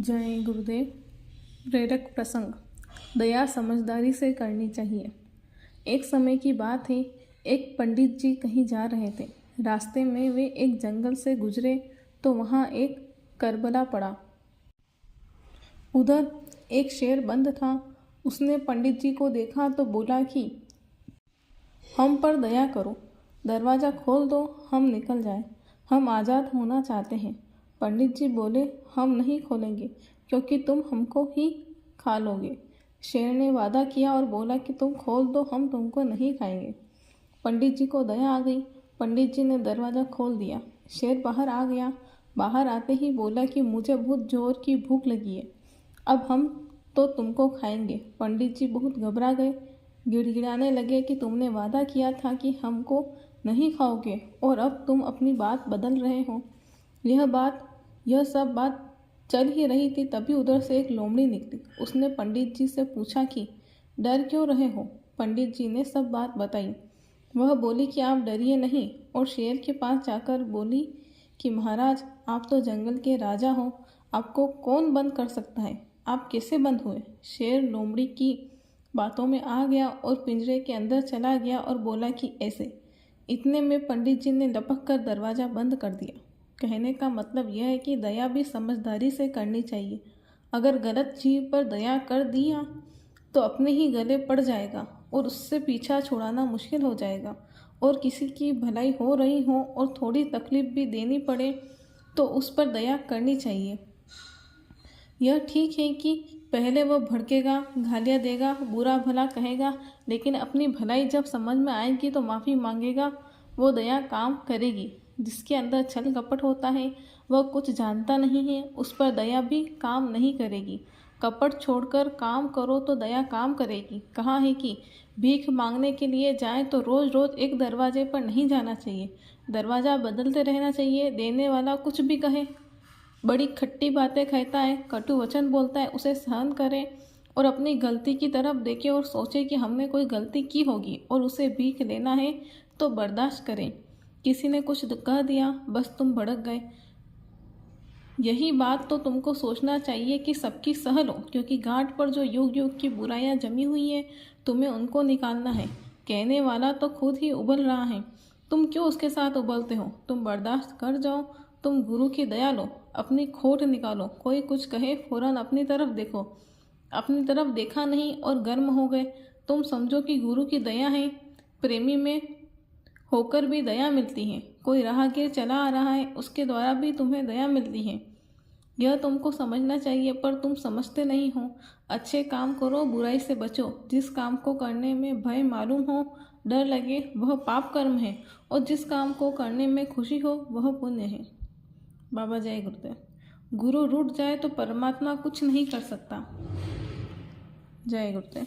जय गुरुदेव। प्रेरक प्रसंग। दया समझदारी से करनी चाहिए। एक समय की बात है, एक पंडित जी कहीं जा रहे थे। रास्ते में वे एक जंगल से गुजरे तो वहाँ एक करबला पड़ा। उधर एक शेर बंद था। उसने पंडित जी को देखा तो बोला कि हम पर दया करो, दरवाज़ा खोल दो, हम निकल जाए, हम आज़ाद होना चाहते हैं। पंडित जी बोले, हम नहीं खोलेंगे क्योंकि तुम हमको ही खा लोगे। शेर ने वादा किया और बोला कि तुम खोल दो, हम तुमको नहीं खाएंगे। पंडित जी को दया आ गई। पंडित जी ने दरवाज़ा खोल दिया। शेर बाहर आ गया। बाहर आते ही बोला कि मुझे बहुत जोर की भूख लगी है, अब हम तो तुमको खाएंगे। पंडित जी बहुत घबरा गए, गिड़गिड़ाने लगे कि तुमने वादा किया था कि हमको नहीं खाओगे और अब तुम अपनी बात बदल रहे हो। यह सब बात चल ही रही थी, तभी उधर से एक लोमड़ी निकली। उसने पंडित जी से पूछा कि डर क्यों रहे हो। पंडित जी ने सब बात बताई। वह बोली कि आप डरिए नहीं, और शेर के पास जाकर बोली कि महाराज, आप तो जंगल के राजा हो, आपको कौन बंद कर सकता है, आप कैसे बंद हुए। शेर लोमड़ी की बातों में आ गया और पिंजरे के अंदर चला गया और बोला कि ऐसे। इतने में पंडित जी ने लपक कर दरवाज़ा बंद कर दिया। कहने का मतलब यह है कि दया भी समझदारी से करनी चाहिए। अगर गलत जीव पर दया कर दिया तो अपने ही गले पड़ जाएगा और उससे पीछा छुड़ाना मुश्किल हो जाएगा। और किसी की भलाई हो रही हो और थोड़ी तकलीफ भी देनी पड़े तो उस पर दया करनी चाहिए। यह ठीक है कि पहले वह भड़केगा, गालियाँ देगा, बुरा भला कहेगा, लेकिन अपनी भलाई जब समझ में आएगी तो माफ़ी मांगेगा। वो दया काम करेगी। जिसके अंदर छल कपट होता है, वह कुछ जानता नहीं है, उस पर दया भी काम नहीं करेगी। कपट छोड़कर काम करो तो दया काम करेगी। कहा है कि भीख मांगने के लिए जाएं तो रोज़ रोज़ एक दरवाजे पर नहीं जाना चाहिए, दरवाज़ा बदलते रहना चाहिए। देने वाला कुछ भी कहे, बड़ी खट्टी बातें कहता है, कटु वचन बोलता है, उसे सहन करें और अपनी गलती की तरफ देखें और सोचें कि हमने कोई गलती की होगी और उसे भीख लेना है तो बर्दाश्त करें। किसी ने कुछ कह दिया, बस तुम भड़क गए। यही बात तो तुमको सोचना चाहिए कि सबकी सह लो, क्योंकि घाट पर जो युग युग की बुराइयां जमी हुई है, तुम्हें उनको निकालना है। कहने वाला तो खुद ही उबल रहा है, तुम क्यों उसके साथ उबलते हो। तुम बर्दाश्त कर जाओ, तुम गुरु की दया लो, अपनी खोट निकालो। कोई कुछ कहे फौरन अपनी तरफ देखो। अपनी तरफ देखा नहीं और गर्म हो गए। तुम समझो कि गुरु की दया है। प्रेमी में होकर भी दया मिलती है। कोई राहगीर चला आ रहा है, उसके द्वारा भी तुम्हें दया मिलती है। यह तुमको समझना चाहिए, पर तुम समझते नहीं हो। अच्छे काम करो, बुराई से बचो। जिस काम को करने में भय मालूम हो, डर लगे, वह पाप कर्म है, और जिस काम को करने में खुशी हो वह पुण्य है। बाबा जय गुरुदेव। गुरु रूठ जाए तो परमात्मा कुछ नहीं कर सकता। जय गुरुदेव।